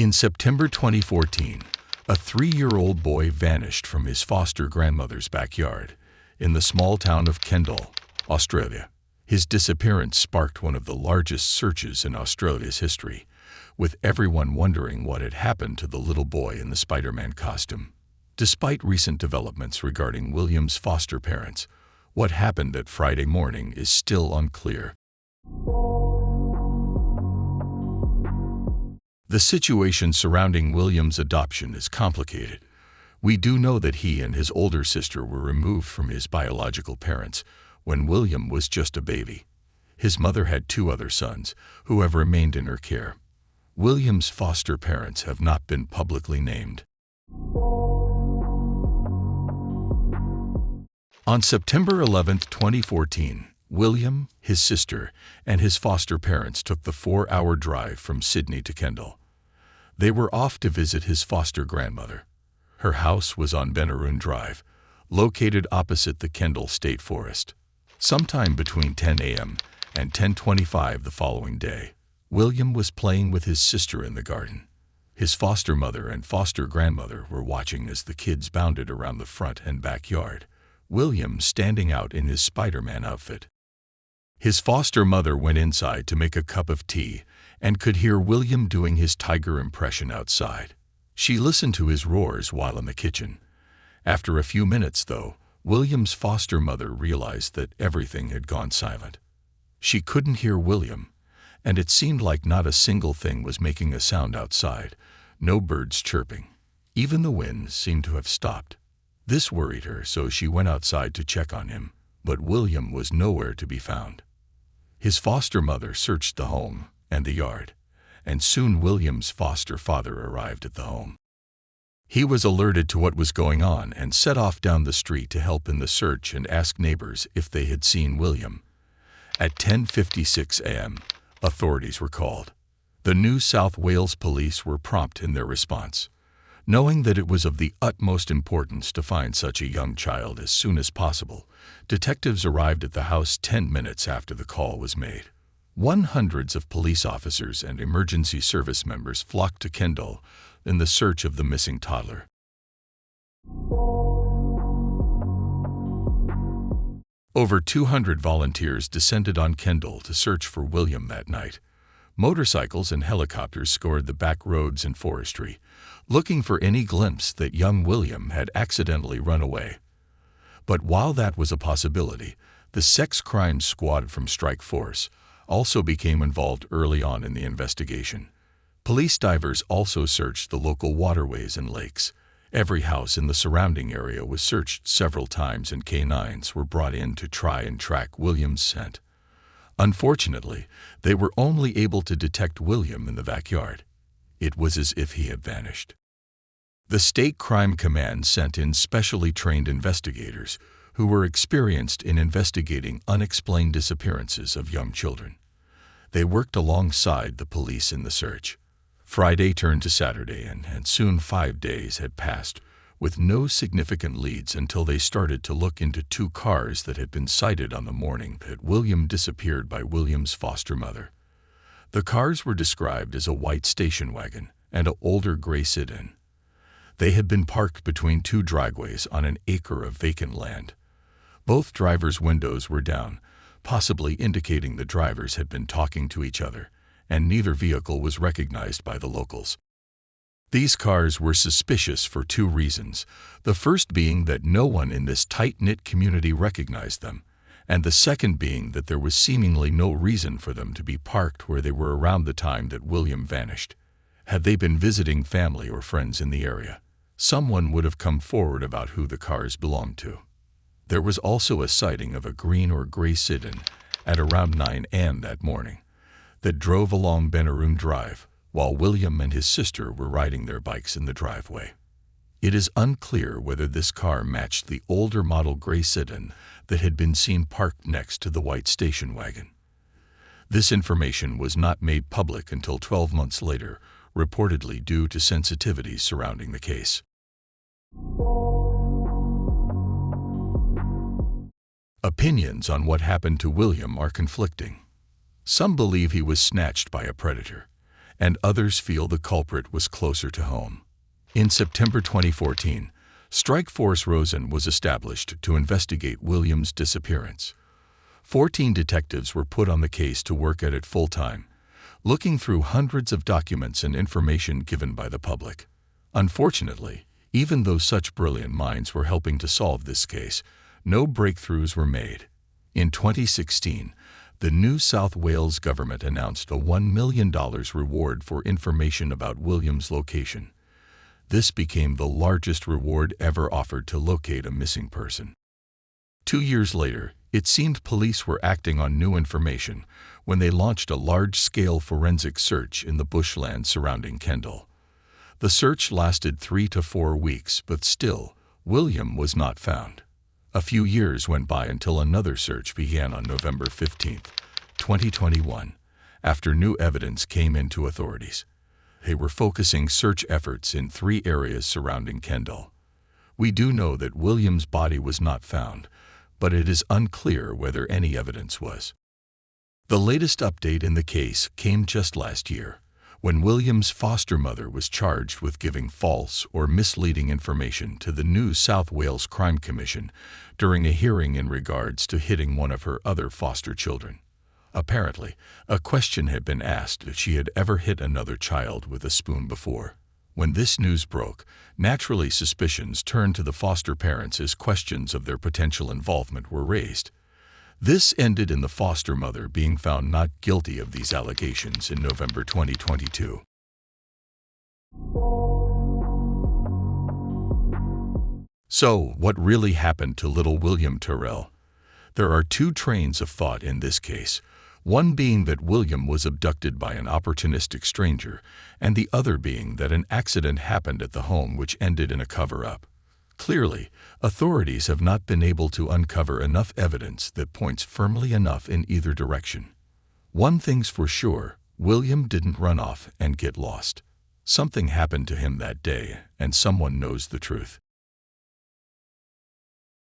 In September 2014, a 3-year-old boy vanished from his foster grandmother's backyard in the small town of Kendal, Australia. His disappearance sparked one of the largest searches in Australia's history, with everyone wondering what had happened to the little boy in the Spider-Man costume. Despite recent developments regarding William's foster parents, what happened that Friday morning is still unclear. The situation surrounding William's adoption is complicated. We do know that he and his older sister were removed from his biological parents when William was just a baby. His mother had 2 other sons who have remained in her care. William's foster parents have not been publicly named. On September 11, 2014, William, his sister, and his foster parents took the 4-hour drive from Sydney to Kendal. They were off to visit his foster grandmother. Her house was on Benaroon Drive, located opposite the Kendal State Forest. Sometime between 10 a.m. and 10:25 the following day, William was playing with his sister in the garden. His foster mother and foster grandmother were watching as the kids bounded around the front and backyard, William standing out in his Spider-Man outfit. His foster mother went inside to make a cup of tea and could hear William doing his tiger impression outside. She listened to his roars while in the kitchen. After a few minutes, though, William's foster mother realized that everything had gone silent. She couldn't hear William, and it seemed like not a single thing was making a sound outside, no birds chirping. Even the wind seemed to have stopped. This worried her, so she went outside to check on him, but William was nowhere to be found. His foster mother searched the home and the yard, and soon William's foster father arrived at the home. He was alerted to what was going on and set off down the street to help in the search and ask neighbors if they had seen William. At 10:56 a.m., authorities were called. The New South Wales police were prompt in their response. Knowing that it was of the utmost importance to find such a young child as soon as possible, detectives arrived at the house 10 minutes after the call was made. Hundreds of police officers and emergency service members flocked to Kendal in the search of the missing toddler. Over 200 volunteers descended on Kendal to search for William that night. Motorcycles and helicopters scoured the back roads and forestry, looking for any glimpse that young William had accidentally run away. But while that was a possibility, the Sex Crimes Squad from Strike Force also became involved early on in the investigation. Police divers also searched the local waterways and lakes. Every house in the surrounding area was searched several times, and canines were brought in to try and track William's scent. Unfortunately, they were only able to detect William in the backyard. It was as if he had vanished. The State Crime Command sent in specially trained investigators who were experienced in investigating unexplained disappearances of young children. They worked alongside the police in the search. Friday turned to Saturday, and soon 5 days had passed with no significant leads until they started to look into 2 cars that had been sighted on the morning that William disappeared by William's foster mother. The cars were described as a white station wagon and an older gray sedan. They had been parked between 2 driveways on an acre of vacant land. Both drivers' windows were down, possibly indicating the drivers had been talking to each other, and neither vehicle was recognized by the locals. These cars were suspicious for 2 reasons, the first being that no one in this tight-knit community recognized them, and the second being that there was seemingly no reason for them to be parked where they were around the time that William vanished. Had they been visiting family or friends in the area, someone would have come forward about who the cars belonged to. There was also a sighting of a green or gray sedan at around 9 a.m. that morning that drove along Benaroon Drive while William and his sister were riding their bikes in the driveway. It is unclear whether this car matched the older model gray sedan that had been seen parked next to the white station wagon. This information was not made public until 12 months later, reportedly due to sensitivities surrounding the case. Opinions on what happened to William are conflicting. Some believe he was snatched by a predator, and others feel the culprit was closer to home. In September 2014, Strike Force Rosen was established to investigate William's disappearance. 14 detectives were put on the case to work at it full-time, looking through hundreds of documents and information given by the public. Unfortunately, even though such brilliant minds were helping to solve this case, no breakthroughs were made. In 2016, the New South Wales government announced a $1 million reward for information about William's location. This became the largest reward ever offered to locate a missing person. 2 years later, it seemed police were acting on new information when they launched a large-scale forensic search in the bushland surrounding Kendall. The search lasted 3 to 4 weeks, but still, William was not found. A few years went by until another search began on November 15, 2021, after new evidence came into authorities. They were focusing search efforts in 3 areas surrounding Kendall. We do know that William's body was not found, but it is unclear whether any evidence was. The latest update in the case came just last year, when William's foster mother was charged with giving false or misleading information to the New South Wales Crime Commission during a hearing in regards to hitting one of her other foster children. Apparently, a question had been asked if she had ever hit another child with a spoon before. When this news broke, naturally suspicions turned to the foster parents as questions of their potential involvement were raised. This ended in the foster mother being found not guilty of these allegations in November 2022. So, what really happened to little William Tyrell? There are 2 trains of thought in this case, one being that William was abducted by an opportunistic stranger, and the other being that an accident happened at the home which ended in a cover-up. Clearly, authorities have not been able to uncover enough evidence that points firmly enough in either direction. One thing's for sure, William didn't run off and get lost. Something happened to him that day, and someone knows the truth.